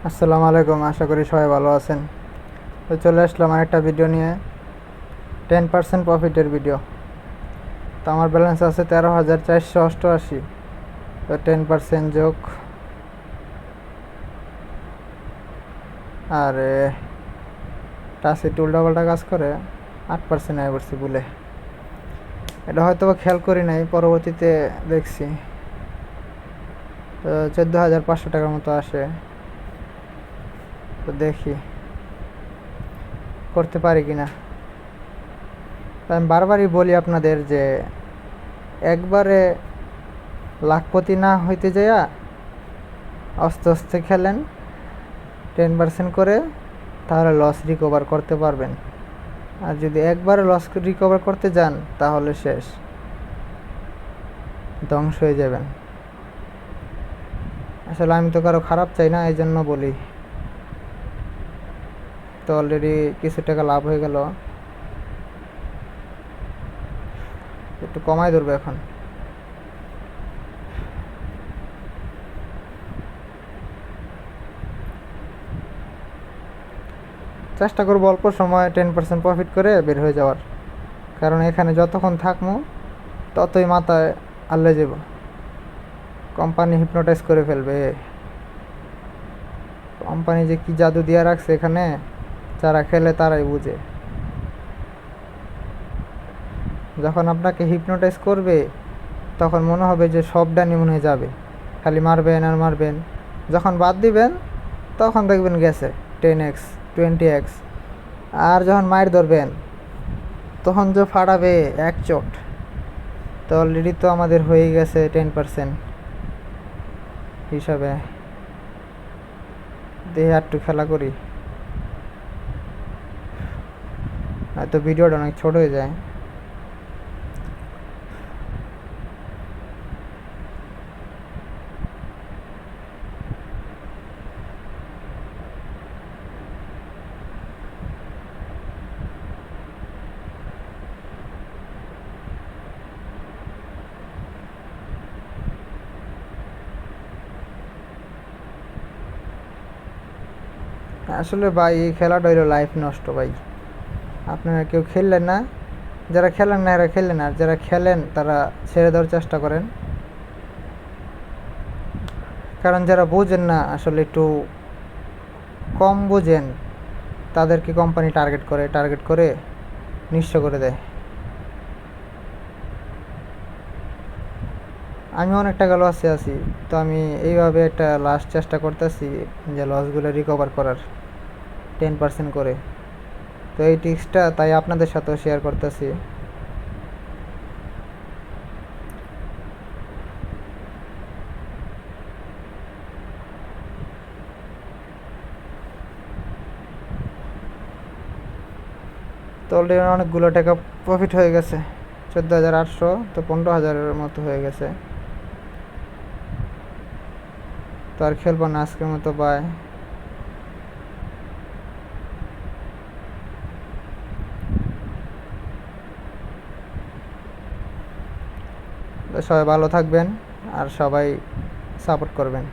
আসসালামু আলাইকুম, আশা করি সবাই ভালো আছেন। তো চলে আসলাম আরেকটা ভিডিও নিয়ে, 10% প্রফিটের ভিডিও। তো আমার ব্যালেন্স আছে 13,488। তো 10% যোগ আর টাচে উল্টাপাল্টা কাজ করে 8% আয় করছি বলে। এটা হয়তো বা খেয়াল করি নাই, পরবর্তীতে দেখছি। তো 14,500 টাকার মতো আসে। তো দেখি করতে পারি কিনা। আমি বারবারই বলি আপনাদের যে একবারে লাখপতি না হইতে যাইয়া আস্তে আস্তে খেলেন 10% করে, তাহলে লস রিকভার করতে পারবেন। আর যদি একবারে লস রিকভার করতে যান তাহলে শেষ, ধ্বংস হয়ে যাবেন। আসলে আমি তো কারো খারাপ চাই না, এই জন্য বলি। তো অলরেডি কিছু টাকা লাভ হয়ে গেল, একটু কমাই ধরবো এখন। চেষ্টা করবো অল্প সময় 10% প্রফিট করে বের হয়ে যাওয়ার, কারণ এখানে যতক্ষণ থাকবো ততই মাথায় আল্লে যাব। কোম্পানি হিপনোটাইজ করে ফেলবে। কোম্পানি যে কি জাদু দিয়ে রাখছে এখানে, যারা খেলে তারাই বুঝে। যখন আপনাকে হিপনোটাইজ করবে তখন মনে হবে যে সব ডানি মনে হয়ে যাবে, খালি মারবেন আর মারবেন। যখন বাদ দিবেন তখন দেখবেন গেছে 10x 20x। আর যখন মায়ের ধরবেন তখন যে ফাড়াবে এক চোট। তো অলরেডি তো আমাদের হয়ে গেছে 10% হিসাবে। দেখে একটু খেলা করি, হয়তো ভিডিওটা অনেক ছোট হয়ে যায়। আসলে ভাই এই খেলাটা হইলো লাইফ নষ্ট ভাই। আপনারা কেউ খেললেন না, যারা খেলেন না এরা খেললেন, আর যারা খেলেন তারা ছেড়ে দেওয়ার চেষ্টা করেন। কারণ যারা বোঝেন না, আসলে একটু কম বোঝেন, তাদেরকে কোম্পানি টার্গেট করে নিঃস্ব করে দেয়। আমি অনেক টাকা লসে আছি, তো আমি এইভাবে একটা লাস্ট চেষ্টা করতেছি যে লসগুলো রিকভার করার 10% করে। তো এই টিপসটা তাই আপনাদের সাথেও শেয়ার করতেছি। তো অলরেডি অনেকগুলো টাকা প্রফিট হয়ে গেছে, 14,800। তো 15,000-এর মতো হয়ে গেছে। তো আর খেলবো না আজকের মতো, বাই। সবাই ভালো থাকবেন আর সবাই সাপোর্ট করবেন।